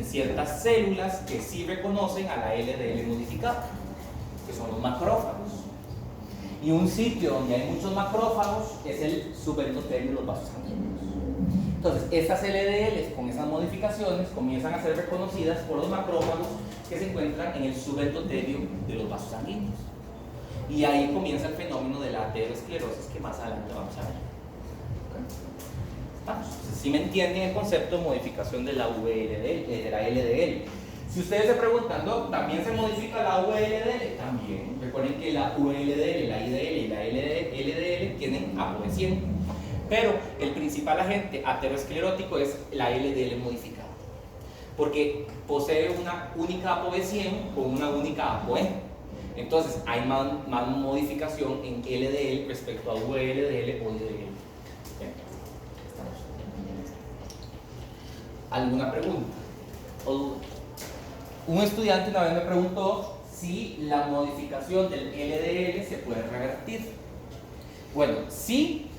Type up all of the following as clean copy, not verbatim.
ciertas células que sí reconocen a la LDL modificada, que son los macrófagos. Y un sitio donde hay muchos macrófagos es el subendotelio de los vasos sanguíneos. Entonces, estas LDLs con esas modificaciones comienzan a ser reconocidas por los macrófagos que se encuentran en el subendotelio de los vasos sanguíneos. Y ahí comienza el fenómeno de la aterosclerosis que más adelante vamos a ver. ¿Estamos? Si me entienden el concepto de modificación de la VLDL, de la LDL. Si ustedes se preguntan, ¿no? ¿También se modifica la VLDL? También. Recuerden que la VLDL, la IDL y la LDL tienen ApoB100. Pero el principal agente aterosclerótico es la LDL modificada. Porque posee una única ApoB100 con una única ApoE. Entonces hay más modificación en LDL respecto a VLDL o IDL. ¿Alguna pregunta o duda? Un estudiante una vez me preguntó si la modificación del LDL se puede revertir. Bueno, sí,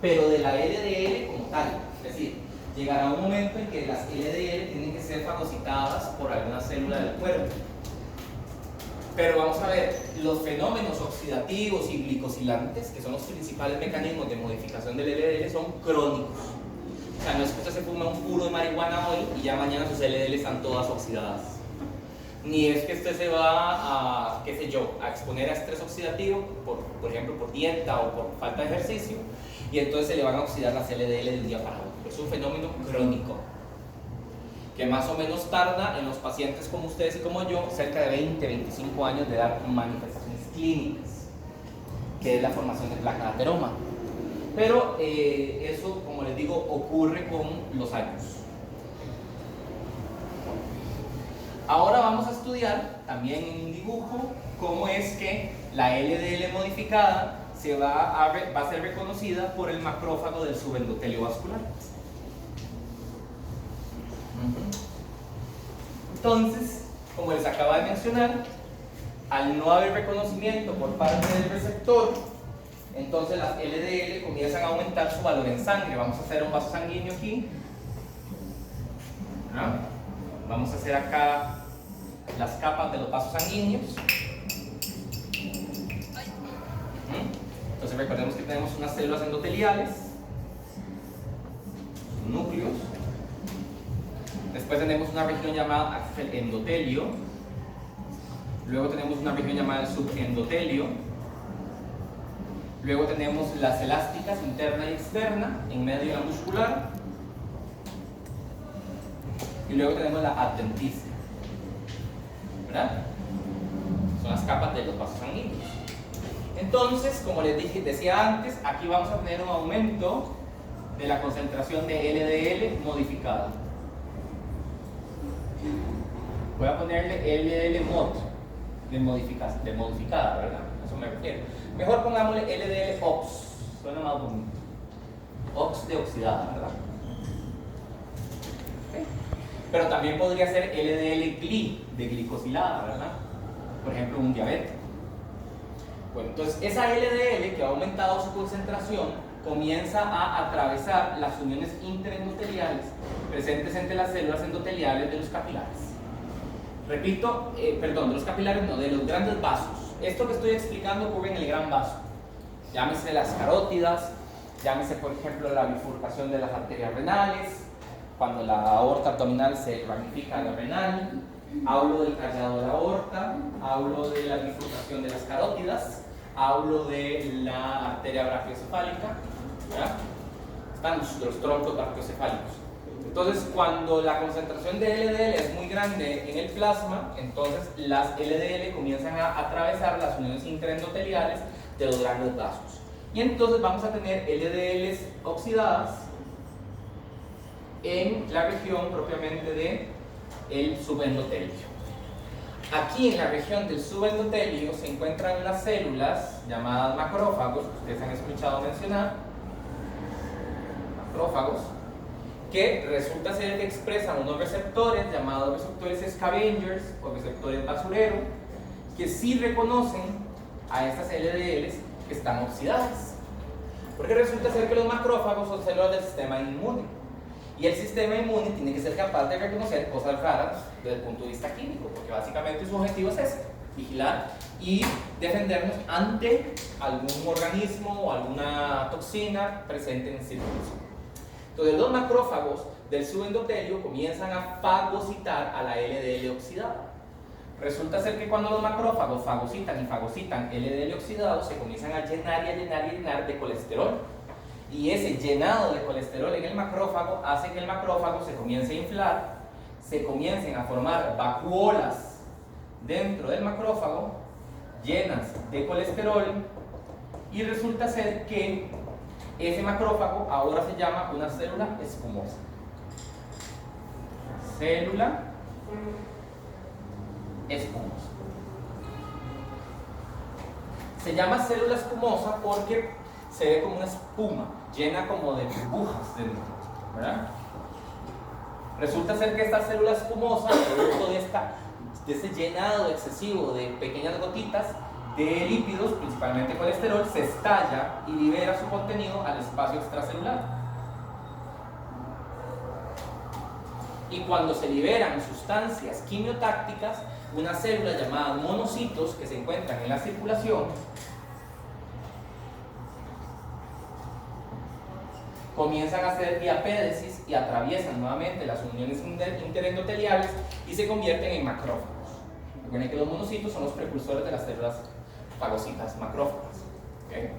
pero de la LDL como tal. Es decir, llegará un momento en que las LDL tienen que ser fagocitadas por alguna célula del cuerpo. Pero vamos a ver, los fenómenos oxidativos y glicosilantes, que son los principales mecanismos de modificación del LDL, son crónicos. O sea, no es que usted se fuma un puro de marihuana hoy y ya mañana sus LDL están todas oxidadas. Ni es que usted se va a, qué sé yo, a exponer a estrés oxidativo, por ejemplo, por dieta o por falta de ejercicio, y entonces se le van a oxidar las LDL de un día para otro. Es un fenómeno crónico, que más o menos tarda en los pacientes como ustedes y como yo, cerca de 20-25 años de dar manifestaciones clínicas, que es la formación de placa de ateroma. Pero eso, como les digo, ocurre con los años. Ahora vamos a estudiar, también en un dibujo, cómo es que la LDL modificada va a ser reconocida por el macrófago del subendotelio vascular. Entonces, como les acabo de mencionar, al no haber reconocimiento por parte del receptor, entonces las LDL comienzan a aumentar su valor en sangre. Vamos a hacer un vaso sanguíneo aquí. ¿No? Vamos a hacer acá las capas de los vasos sanguíneos. Entonces recordemos que tenemos unas células endoteliales, núcleos. Después tenemos una región llamada el endotelio. Luego tenemos una región llamada el subendotelio. Luego tenemos las elásticas interna y externa, en medio de la muscular. Y luego tenemos la adventicia. ¿Verdad? Son las capas de los vasos sanguíneos. Entonces, como les decía antes, aquí vamos a tener un aumento de la concentración de LDL modificada. Voy a ponerle LDL mod de modificada, ¿verdad? A eso me refiero. Mejor pongámosle LDL OX, suena más bonito. OX de oxidada, ¿verdad? ¿Okay? Pero también podría ser LDL GLI de glicosilada, ¿verdad? Por ejemplo, un diabético. Bueno, entonces esa LDL que ha aumentado su concentración comienza a atravesar las uniones interendoteliales presentes entre las células endoteliales de los capilares. Repito, perdón, de los capilares no, de los grandes vasos. Esto que estoy explicando ocurre en el gran vaso. Llámese las carótidas, llámese por ejemplo la bifurcación de las arterias renales, cuando la aorta abdominal se ramifica a la renal. Hablo del callado de la aorta, hablo de la bifurcación de las carótidas, hablo de la arteria brachiocefálica, ¿verdad? Están los troncos brachiocefálicos. Entonces, cuando la concentración de LDL es muy grande en el plasma, entonces las LDL comienzan a atravesar las uniones interendoteliales de los grandes vasos. Y entonces vamos a tener LDLs oxidadas en la región propiamente del subendotelio. Aquí en la región del subendotelio se encuentran unas células llamadas macrófagos, que ustedes han escuchado mencionar, macrófagos, que resulta ser que expresan unos receptores llamados receptores scavengers o receptores basurero, que sí reconocen a estas LDLs que están oxidadas. Porque resulta ser que los macrófagos son células del sistema inmune. Y el sistema inmune tiene que ser capaz de reconocer cosas raras desde el punto de vista químico, porque básicamente su objetivo es ese, vigilar y defendernos ante algún organismo o alguna toxina presente en circulación. Entonces los macrófagos del subendotelio comienzan a fagocitar a la LDL oxidada. Resulta ser que cuando los macrófagos fagocitan LDL oxidado, se comienzan a llenar y a llenar y a llenar de colesterol. Y ese llenado de colesterol en el macrófago hace que el macrófago se comience a inflar, se comiencen a formar vacuolas dentro del macrófago, llenas de colesterol, y resulta ser que ese macrófago ahora se llama una célula espumosa. Célula espumosa. Se llama célula espumosa porque se ve como una espuma, llena como de burbujas dentro, ¿verdad? Resulta ser que esta célula espumosa, producto de ese llenado excesivo de pequeñas gotitas de lípidos, principalmente colesterol, se estalla y libera su contenido al espacio extracelular. Y cuando se liberan sustancias quimiotácticas, una célula llamada monocitos que se encuentran en la circulación comienzan a hacer diapédesis y atraviesan nuevamente las uniones interendoteliales y se convierten en macrófagos. Recuerden que los monocitos son los precursores de las células fagocitas macrófagas. ¿Okay?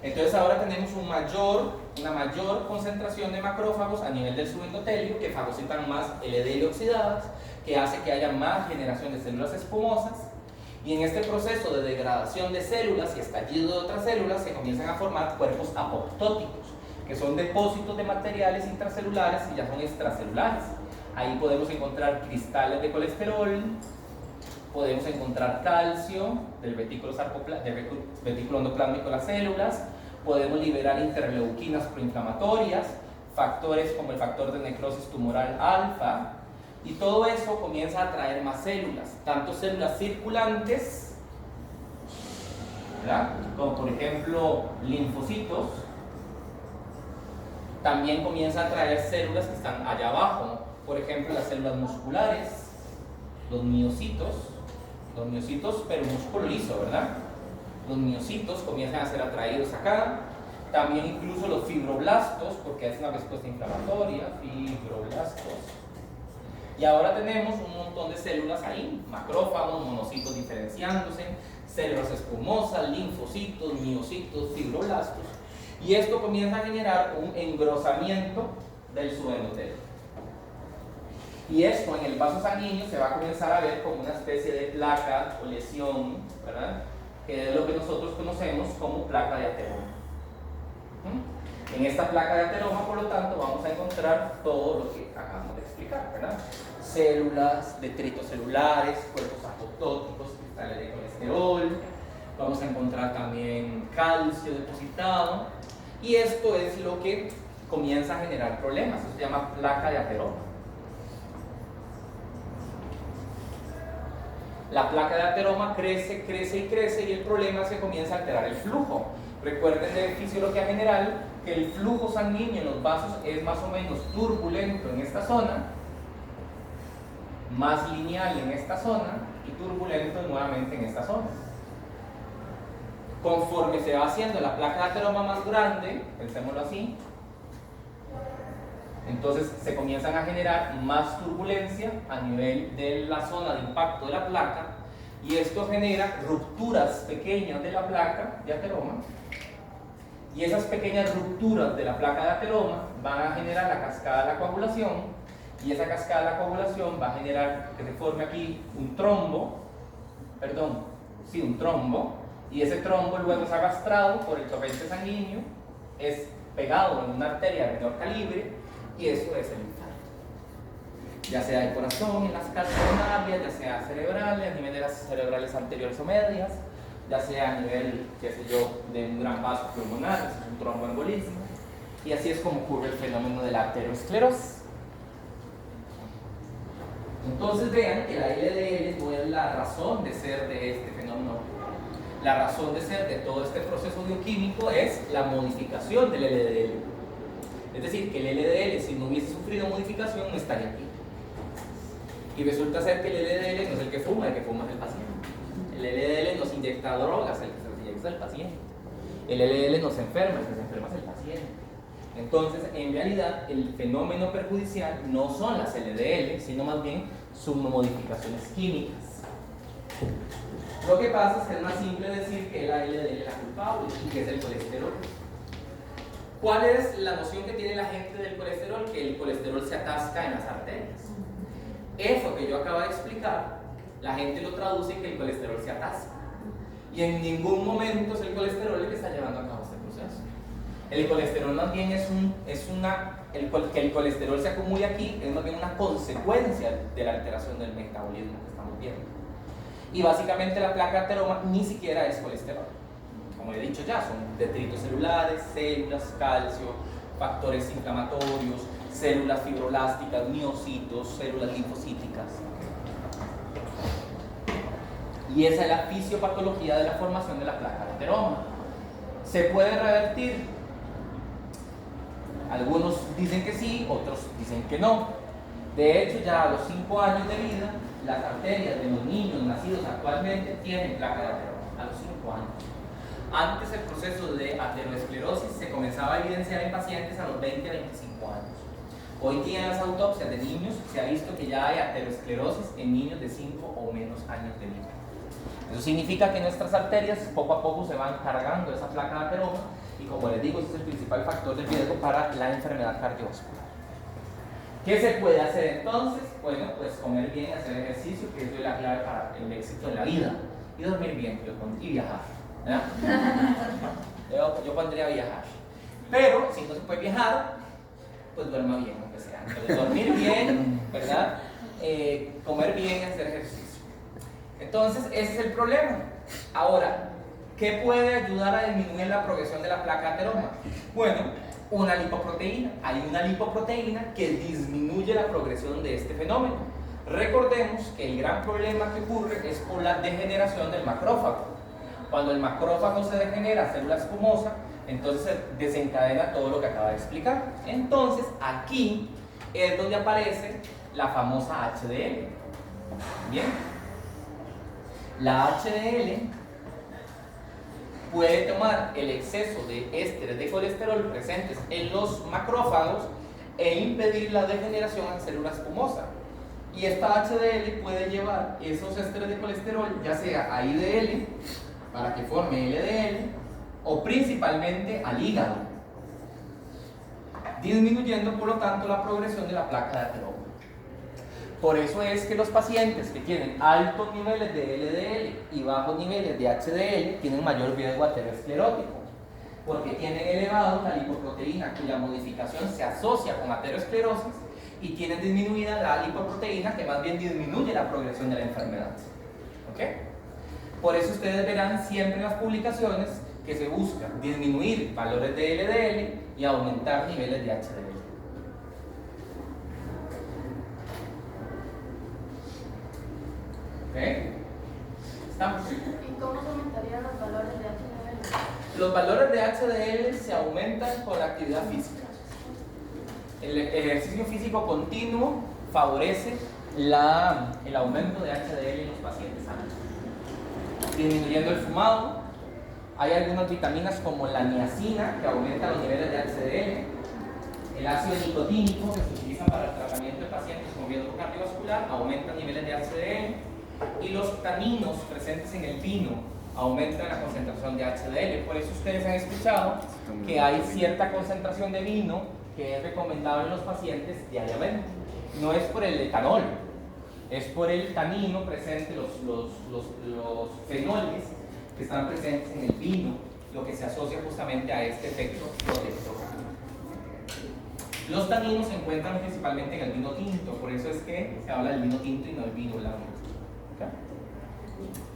Entonces ahora tenemos una mayor concentración de macrófagos a nivel del subendotelio que fagocitan más LDL oxidadas, que hace que haya más generación de células espumosas, y en este proceso de degradación de células y estallido de otras células se comienzan a formar cuerpos apoptóticos, que son depósitos de materiales intracelulares y ya son extracelulares. Ahí podemos encontrar cristales de colesterol, podemos encontrar calcio del retículo endoplásmico de las células, podemos liberar interleuquinas proinflamatorias, factores como el factor de necrosis tumoral alfa, y todo eso comienza a atraer más células, tanto células circulantes, ¿verdad?, como por ejemplo linfocitos. También comienza a atraer células que están allá abajo, por ejemplo las células musculares, los miocitos pero músculo liso, ¿verdad? Los miocitos comienzan a ser atraídos acá, también incluso los fibroblastos, porque es una respuesta inflamatoria, fibroblastos. Y ahora tenemos un montón de células ahí, macrófagos, monocitos diferenciándose, células espumosas, linfocitos, miocitos, fibroblastos. Y esto comienza a generar un engrosamiento del subendotelio. Y esto en el vaso sanguíneo se va a comenzar a ver como una especie de placa o lesión, ¿verdad?, que es lo que nosotros conocemos como placa de ateroma. En esta placa de ateroma, por lo tanto, vamos a encontrar todo lo que acabamos de explicar, ¿verdad? Células, detritos celulares, cuerpos apoptóticos, cristales de colesterol, vamos a encontrar también calcio depositado, y esto es lo que comienza a generar problemas. Eso se llama placa de ateroma. La placa de ateroma crece, crece y crece, y el problema es que comienza a alterar el flujo. Recuerden de fisiología general que el flujo sanguíneo en los vasos es más o menos turbulento en esta zona, más lineal en esta zona y turbulento nuevamente en esta zona. Conforme se va haciendo la placa de ateroma más grande, pensémoslo así, entonces se comienzan a generar más turbulencia a nivel de la zona de impacto de la placa, y esto genera rupturas pequeñas de la placa de ateroma, y esas pequeñas rupturas de la placa de ateroma van a generar la cascada de la coagulación, y esa cascada de la coagulación va a generar que se forme aquí un trombo, y ese trombo luego es arrastrado por el torrente sanguíneo, es pegado en una arteria de menor calibre, y eso es el infarto. Ya sea el corazón, en las casas coronarias, ya sea cerebrales, a nivel de las cerebrales anteriores o medias, ya sea a nivel, qué sé yo, de un gran vaso pulmonar, es un tromboembolismo, y así es como ocurre el fenómeno de la arteriosclerosis. Entonces vean que la LDL no es la razón de ser de este fenómeno. La razón de ser de todo este proceso bioquímico es la modificación del LDL. Es decir, que el LDL, si no hubiese sufrido modificación, no estaría aquí. Y resulta ser que el LDL no es el que fuma es el paciente. El LDL nos inyecta drogas, el que se inyecta es el paciente. El LDL nos enferma, el que se enferma es el paciente. Entonces, en realidad, el fenómeno perjudicial no son las LDL, sino más bien sus modificaciones químicas. Lo que pasa es que es más simple decir que la LDL es la culpable y que es el colesterol. ¿Cuál es la noción que tiene la gente del colesterol? Que el colesterol se atasca en las arterias. Eso que yo acabo de explicar, la gente lo traduce en que el colesterol se atasca. Y en ningún momento es el colesterol el que está llevando a cabo este proceso. El colesterol más bien que el colesterol se acumule aquí es más bien una consecuencia de la alteración del metabolismo que estamos viendo. Y básicamente la placa de ateroma ni siquiera es colesterol. Como he dicho ya, son detritos celulares, células, calcio, factores inflamatorios, células fibroblásticas, miocitos, células linfocíticas. Y esa es la fisiopatología de la formación de la placa de ateroma. ¿Se puede revertir? Algunos dicen que sí, otros dicen que no. De hecho, ya a los 5 años de vida, las arterias de los niños nacidos actualmente tienen placa de ateroma, a los 5 años. Antes el proceso de ateroesclerosis se comenzaba a evidenciar en pacientes a los 20 a 25 años. Hoy día en las autopsias de niños se ha visto que ya hay ateroesclerosis en niños de 5 o menos años de vida. Eso significa que nuestras arterias poco a poco se van cargando esa placa de ateroma y, como les digo, ese es el principal factor de riesgo para la enfermedad cardiovascular. ¿Qué se puede hacer entonces? Bueno, pues comer bien, hacer ejercicio, que es la clave para el éxito en la vida, y dormir bien, y viajar. Yo pondría viajar. Pero si no se puede viajar, pues duerma bien, aunque sea. Entonces, dormir bien, ¿verdad? Comer bien y hacer ejercicio. Entonces, ese es el problema. Ahora, ¿qué puede ayudar a disminuir la progresión de la placa de ateroma? Bueno, una lipoproteína. Hay una lipoproteína que disminuye la progresión de este fenómeno. Recordemos que el gran problema que ocurre es por la degeneración del macrófago. Cuando el macrófago se degenera, célula espumosa, entonces se desencadena todo lo que acaba de explicar. Entonces, aquí es donde aparece la famosa HDL. Bien. La HDL puede tomar el exceso de ésteres de colesterol presentes en los macrófagos e impedir la degeneración en célula espumosa. Y esta HDL puede llevar esos ésteres de colesterol ya sea a IDL para que forme LDL o principalmente al hígado, disminuyendo por lo tanto la progresión de la placa de ateroma. Por eso es que los pacientes que tienen altos niveles de LDL y bajos niveles de HDL tienen mayor riesgo aterosclerótico, porque tienen elevado la lipoproteína cuya modificación se asocia con aterosclerosis y tienen disminuida la lipoproteína que más bien disminuye la progresión de la enfermedad. ¿Ok? Por eso ustedes verán siempre en las publicaciones que se busca disminuir valores de LDL y aumentar niveles de HDL. ¿Ok? ¿Estamos? ¿Y cómo se aumentarían los valores de HDL? Los valores de HDL se aumentan con la actividad física. El ejercicio físico continuo favorece el aumento de HDL en los pacientes sanos. Disminuyendo el fumado, hay algunas vitaminas como la niacina que aumenta los niveles de HDL, el ácido nicotínico que se utiliza para el tratamiento de pacientes con riesgo cardiovascular aumenta niveles de HDL, y los taninos presentes en el vino aumentan la concentración de HDL. Por eso ustedes han escuchado que hay cierta concentración de vino que es recomendable en los pacientes diariamente. No es por el etanol, es por el tanino presente, los fenoles que están presentes en el vino, lo que se asocia justamente a este efecto protector. Los taninos se encuentran principalmente en el vino tinto, por eso es que se habla del vino tinto y no del vino blanco.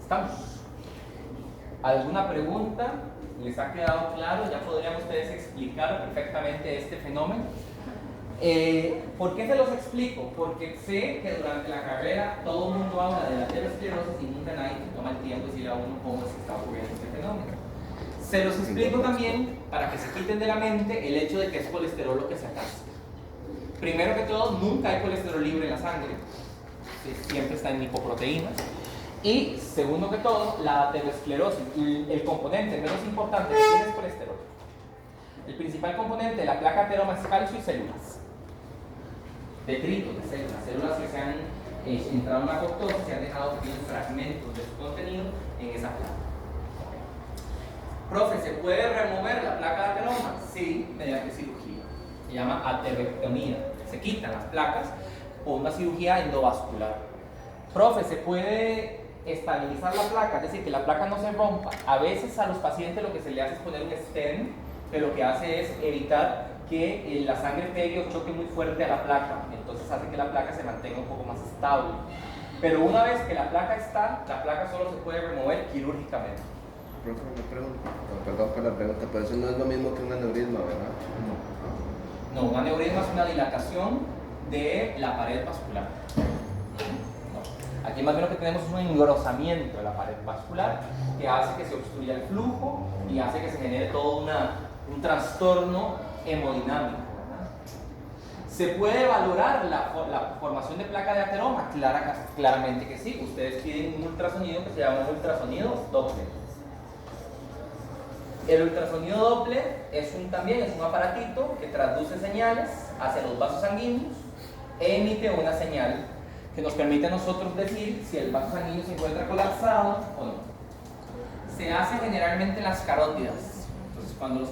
¿Estamos? ¿Alguna pregunta? ¿Les ha quedado claro? ¿Ya podrían ustedes explicar perfectamente este fenómeno? ¿Por qué se los explico? Porque sé que durante la carrera todo el mundo habla de la aterosclerosis y nunca nadie toma el tiempo de decirle a uno cómo se está ocurriendo este fenómeno. Se los explico también para que se quiten de la mente el hecho de que es colesterol lo que se atasca. Primero que todo, nunca hay colesterol libre en la sangre, siempre está en lipoproteínas. Y segundo que todo, la aterosclerosis, el componente menos importante que tiene es colesterol. El principal componente de la placa ateroma es calcio y células. Detritos de células que se han entrado en una apoptosis y se han dejado pequeños fragmentos de su contenido en esa placa. Profe, ¿se puede remover la placa de ateroma? Sí, mediante cirugía. Se llama aterectomía. Se quitan las placas por una cirugía endovascular. Profe, ¿se puede estabilizar la placa? Es decir, que la placa no se rompa. A veces a los pacientes lo que se le hace es poner un stent, que lo que hace es evitar que la sangre pegue o choque muy fuerte a la placa. Entonces hace que la placa se mantenga un poco más estable. Pero una vez que la placa está, la placa solo se puede remover quirúrgicamente. Profe, una pregunta. Perdón por la pregunta, pero eso no es lo mismo que un aneurisma, ¿verdad? No, un aneurisma es una dilatación de la pared vascular. No. Aquí más bien lo que tenemos es un engrosamiento de la pared vascular que hace que se obstruya el flujo y hace que se genere todo un trastorno hemodinámico. ¿Verdad? ¿Se puede valorar la formación de placa de ateroma? Claramente que sí. Ustedes piden un ultrasonido que se llama un ultrasonido Doppler. El ultrasonido Doppler también es un aparatito que traduce señales hacia los vasos sanguíneos e emite una señal que nos permite a nosotros decir si el vaso sanguíneo se encuentra colapsado o no. Se hace generalmente en las carótidas. Entonces, cuando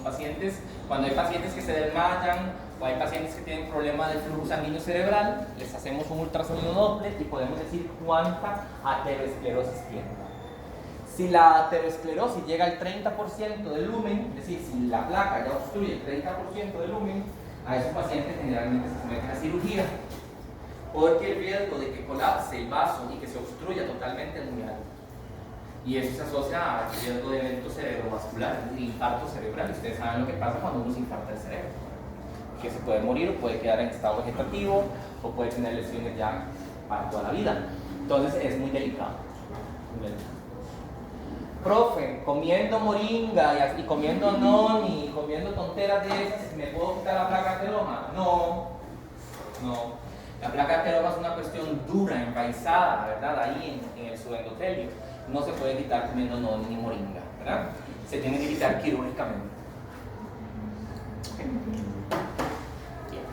hay pacientes que se desmayan o hay pacientes que tienen problema del flujo sanguíneo cerebral, les hacemos un ultrasonido Doppler y podemos decir cuánta aterosclerosis tienen. Si la aterosclerosis llega al 30% del lumen, es decir, si la placa ya obstruye el 30% del lumen, a esos pacientes generalmente se someten a cirugía, porque el riesgo de que colapse el vaso y que se obstruya totalmente es muy alto. Y eso se asocia al riesgo de evento cerebrovascular, es decir, infarto cerebral. Ustedes saben lo que pasa cuando uno se infarta el cerebro, que se puede morir o puede quedar en estado vegetativo o puede tener lesiones ya para toda la vida. Entonces es muy delicado. Profe, comiendo moringa y comiendo noni y comiendo tonteras de esas, ¿me puedo quitar la placa de ateroma? No. La placa de ateroma es una cuestión dura, enraizada, ¿verdad? Ahí en el subendotelio. No se puede quitar comiendo noni ni moringa, ¿verdad? Se tiene que quitar quirúrgicamente.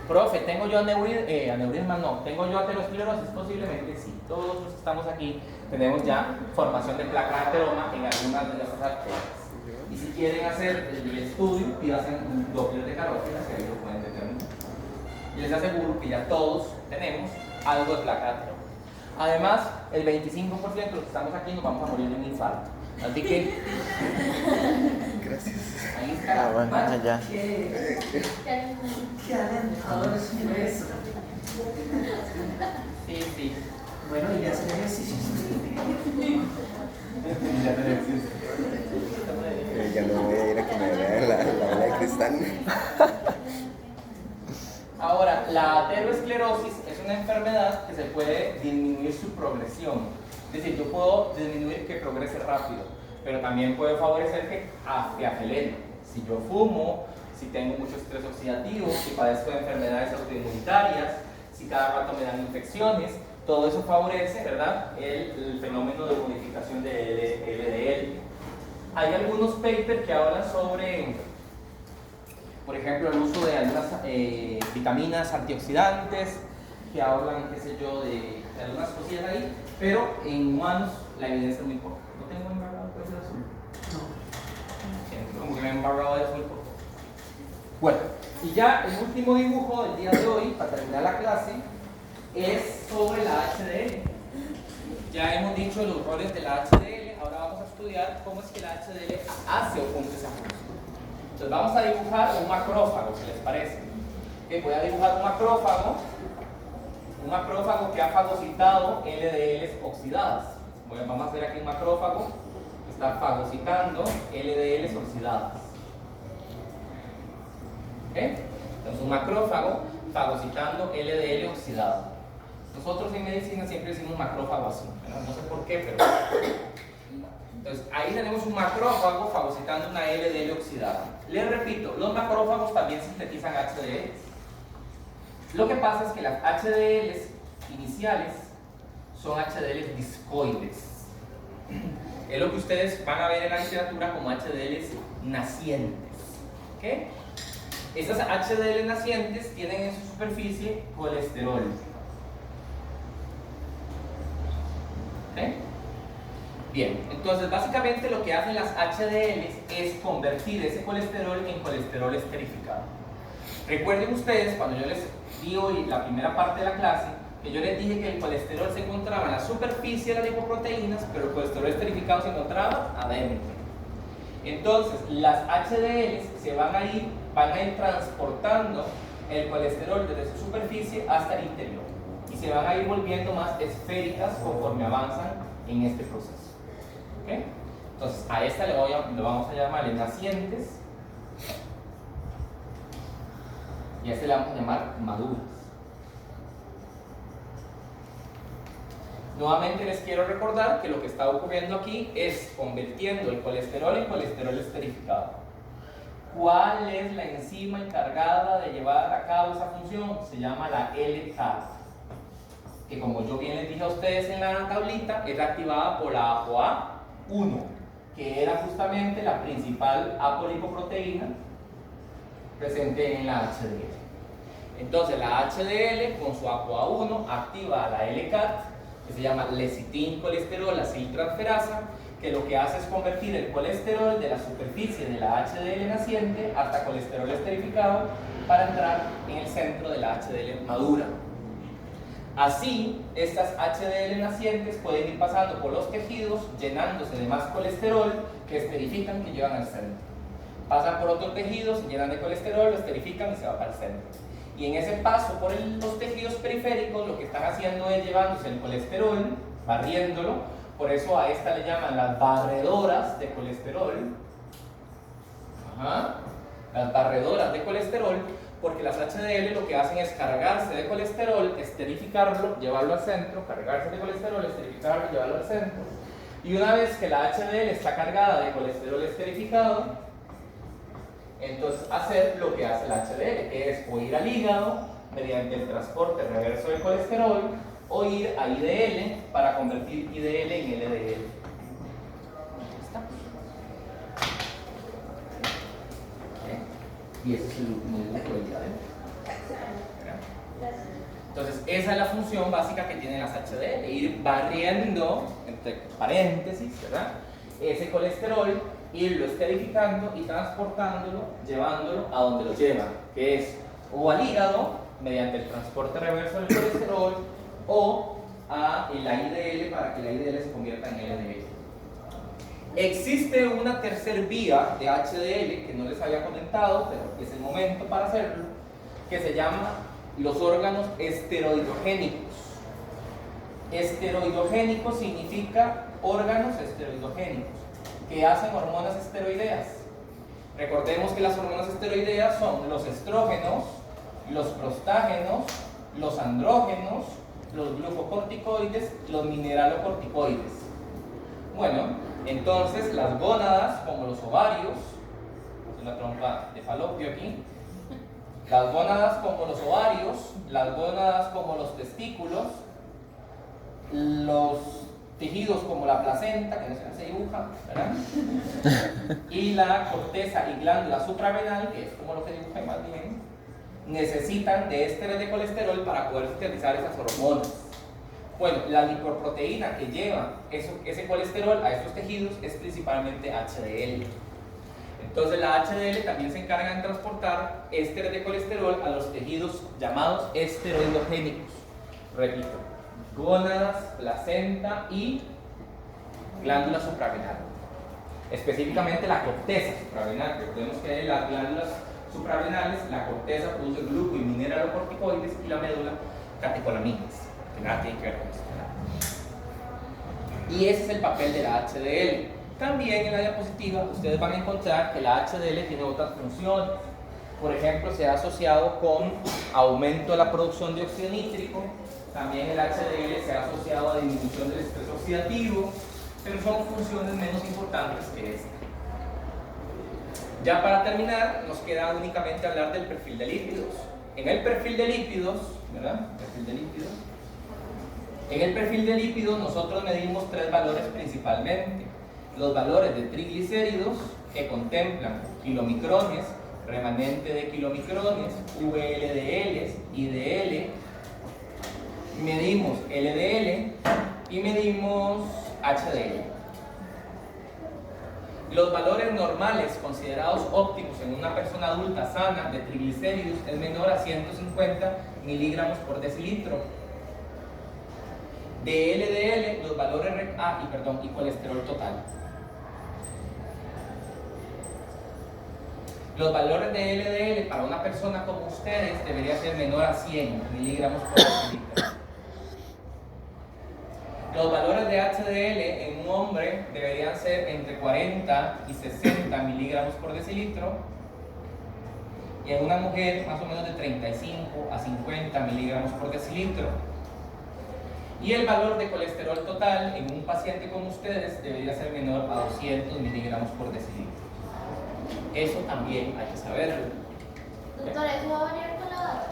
Profe, ¿tengo yo aneurisma? No. ¿Tengo yo aterosclerosis? Posiblemente sí. Todos los que estamos aquí tenemos ya formación de placa de ateroma en algunas de nuestras arterias. Y si quieren hacer el estudio, pídanse un Doppler de carótidas, que ahí lo pueden determinar. Y les aseguro que ya todos tenemos algo de placa de ateroma. Además, el 25% de los que estamos aquí nos vamos a morir de un infarto. Así que... Gracias. Ahí está. Bueno, ya. Qué alentador es eso. Sí. Bueno, y hacer ejercicio. Ya no voy a ir a que me vean la bola de cristal. Ahora, la aterosclerosis es una enfermedad que se puede disminuir su progresión. Es decir, yo puedo disminuir que progrese rápido, pero también puede favorecer que acelere. Si yo fumo, si tengo mucho estrés oxidativo, si padezco de enfermedades autoinmunitarias, si cada rato me dan infecciones, todo eso favorece, ¿verdad?, el fenómeno de modificación de LDL. Hay algunos papers que hablan sobre, por ejemplo, el uso de algunas vitaminas antioxidantes, que hablan, qué sé yo, de algunas cosillas ahí, pero en humanos la evidencia es muy poca. ¿No tengo embarrado de azul? No. Como que me he embarrado de azul poco. Bueno, y ya el último dibujo del día de hoy, para terminar la clase, es sobre la HDL. Ya hemos dicho los roles de la HDL, ahora vamos a estudiar cómo es que la HDL hace o cumple esa función. Entonces vamos a dibujar un macrófago, si les parece. Voy a dibujar un macrófago que ha fagocitado LDLs oxidadas. Vamos a hacer aquí un macrófago que está fagocitando LDLs oxidadas. Entonces un macrófago fagocitando LDL oxidado. Nosotros en medicina siempre decimos macrófago así, ¿verdad? No sé por qué, pero Entonces, ahí tenemos un macrófago fagocitando una LDL oxidada. Les repito, los macrófagos también sintetizan HDL. Lo que pasa es que las HDLs iniciales son HDLs discoides. Es lo que ustedes van a ver en la literatura como HDLs nacientes. ¿Okay? Estas HDL nacientes tienen en su superficie colesterol. ¿Okay? Bien, entonces básicamente lo que hacen las HDLs es convertir ese colesterol en colesterol esterificado. Recuerden ustedes, cuando yo les di hoy la primera parte de la clase, que yo les dije que el colesterol se encontraba en la superficie de las lipoproteínas, pero el colesterol esterificado se encontraba adentro. Entonces, las HDLs van a ir transportando el colesterol desde su superficie hasta el interior y se van a ir volviendo más esféricas conforme avanzan en este proceso. ¿Okay? Entonces, a esta lo vamos a llamarle nacientes y a este le vamos a llamar maduras. Nuevamente les quiero recordar que lo que está ocurriendo aquí es convirtiendo el colesterol en colesterol esterificado. ¿Cuál es la enzima encargada de llevar a cabo esa función? Se llama la LCAT, que como yo bien les dije a ustedes en la tablita, es activada por la ApoA1, que era justamente la principal apolipoproteína presente en la HDL. Entonces la HDL con su ApoA1 activa a la LCAT, que se llama lecitincolesterol aciltransferasa, que lo que hace es convertir el colesterol de la superficie de la HDL naciente hasta colesterol esterificado para entrar en el centro de la HDL madura. Así, estas HDL nacientes pueden ir pasando por los tejidos, llenándose de más colesterol que esterifican, que llevan al centro. Pasan por otros tejidos, se llenan de colesterol, lo esterifican y se va para el centro. Y en ese paso por los tejidos periféricos, lo que están haciendo es llevándose el colesterol, barriéndolo. Por eso a esta le llaman las barredoras de colesterol. Las barredoras de colesterol, porque las HDL lo que hacen es cargarse de colesterol, esterificarlo, llevarlo al centro, cargarse de colesterol, esterificarlo, llevarlo al centro. Y una vez que la HDL está cargada de colesterol esterificado, entonces hacer lo que hace la HDL, que es o ir al hígado mediante el transporte reverso del colesterol, o ir a IDL para convertir IDL en LDL. ¿Está? ¿Okay? Y ese es el último dibujo del día de hoy. Entonces, esa es la función básica que tienen las HDL, ir barriendo, entre paréntesis, ¿verdad?, ese colesterol, irlo esterificando y transportándolo, llevándolo a donde lo llevan, que es o al hígado, mediante el transporte reverso del colesterol, o a la IDL para que la IDL se convierta en LDL. Existe una tercera vía de HDL que no les había comentado, pero es el momento para hacerlo, que se llama los órganos esteroidogénicos. Esteroidogénico significa órganos esteroidogénicos que hacen hormonas esteroideas. Recordemos que las hormonas esteroideas son los estrógenos, los prostágenos, los andrógenos, los glucocorticoides, los mineralocorticoides. Bueno, entonces las gónadas, como los ovarios, una trompa de falopio aquí, las gónadas como los ovarios, las gónadas como los testículos, los tejidos como la placenta, que no se dibuja, ¿verdad? Y la corteza y glándula suprarrenal, que es como lo que dibujé más bien, necesitan de ésteres de colesterol para poder sintetizar esas hormonas. Bueno, la lipoproteína que lleva ese colesterol a estos tejidos es principalmente HDL. Entonces la HDL también se encarga de transportar ésteres de colesterol a los tejidos llamados esteroidogénicos. Repito, gónadas, placenta y glándula suprarrenal. Específicamente la corteza suprarrenal. Recordemos que las glándulas suprarrenales, la corteza produce gluco y mineralocorticoides y la médula catecolaminas, que nada tiene que ver con esto. Y ese es el papel de la HDL. También en la diapositiva ustedes van a encontrar que la HDL tiene otras funciones. Por ejemplo, se ha asociado con aumento de la producción de óxido nítrico. También el HDL se ha asociado a disminución del estrés oxidativo. pero son funciones menos importantes que esta. Ya para terminar, nos queda únicamente hablar del perfil de lípidos. En el perfil de lípidos, ¿verdad? En el perfil de lípidos nosotros medimos tres valores principalmente. Los valores de triglicéridos, que contemplan kilomicrones, remanente de kilomicrones, VLDL, IDL, medimos LDL y medimos HDL. Los valores normales considerados óptimos en una persona adulta sana de triglicéridos es menor a 150 miligramos por decilitro. De LDL, los valores y colesterol total. Los valores de LDL para una persona como ustedes debería ser menor a 100 miligramos por decilitro. Los valores de HDL en un hombre deberían ser entre 40 y 60 miligramos por decilitro y en una mujer más o menos de 35 a 50 miligramos por decilitro. Y el valor de colesterol total en un paciente como ustedes debería ser menor a 200 miligramos por decilitro. Eso también hay que saberlo. Doctor, ¿eso va a variar con la edad?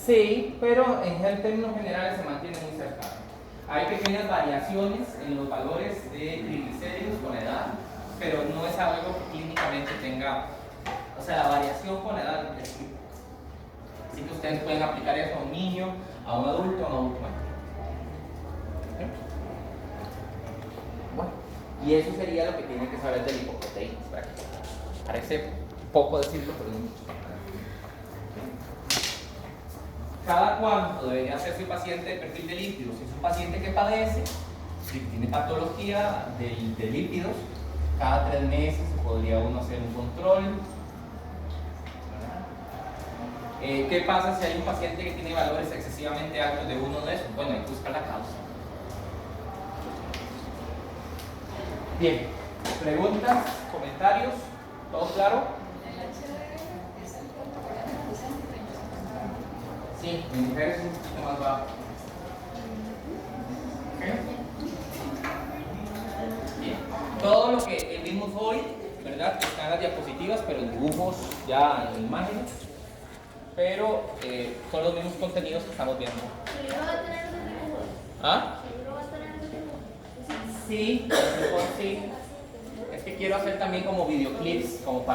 Sí, pero en términos generales se mantiene muy cercano. Hay pequeñas variaciones en los valores de triglicéridos con la edad, pero no es algo que clínicamente tenga, o sea, la variación con la edad es flexible. Así que ustedes pueden aplicar eso a un niño, a un adulto mayor. Bueno, y eso sería lo que tienen que saber del lipoproteínas. Parece poco decirlo, pero es mucho. Cada cuánto debería hacerse un paciente de perfil de lípidos. Si es un paciente que padece, si tiene patología de lípidos, cada 3 meses podría uno hacer un control. ¿Qué pasa si hay un paciente que tiene valores excesivamente altos de uno de esos? Bueno, hay que buscar la causa. Bien, preguntas, comentarios, ¿todo claro? Sí, mi mujer es un poquito más bajo. Bien, todo lo que vimos hoy, ¿verdad? Está en las diapositivas, pero en dibujos ya en imágenes, pero son los mismos contenidos que estamos viendo. ¿El libro va a tener los dibujos? ¿Ah? ¿El libro va a tener los dibujos? Sí, sí. Es que quiero hacer también como videoclips, como para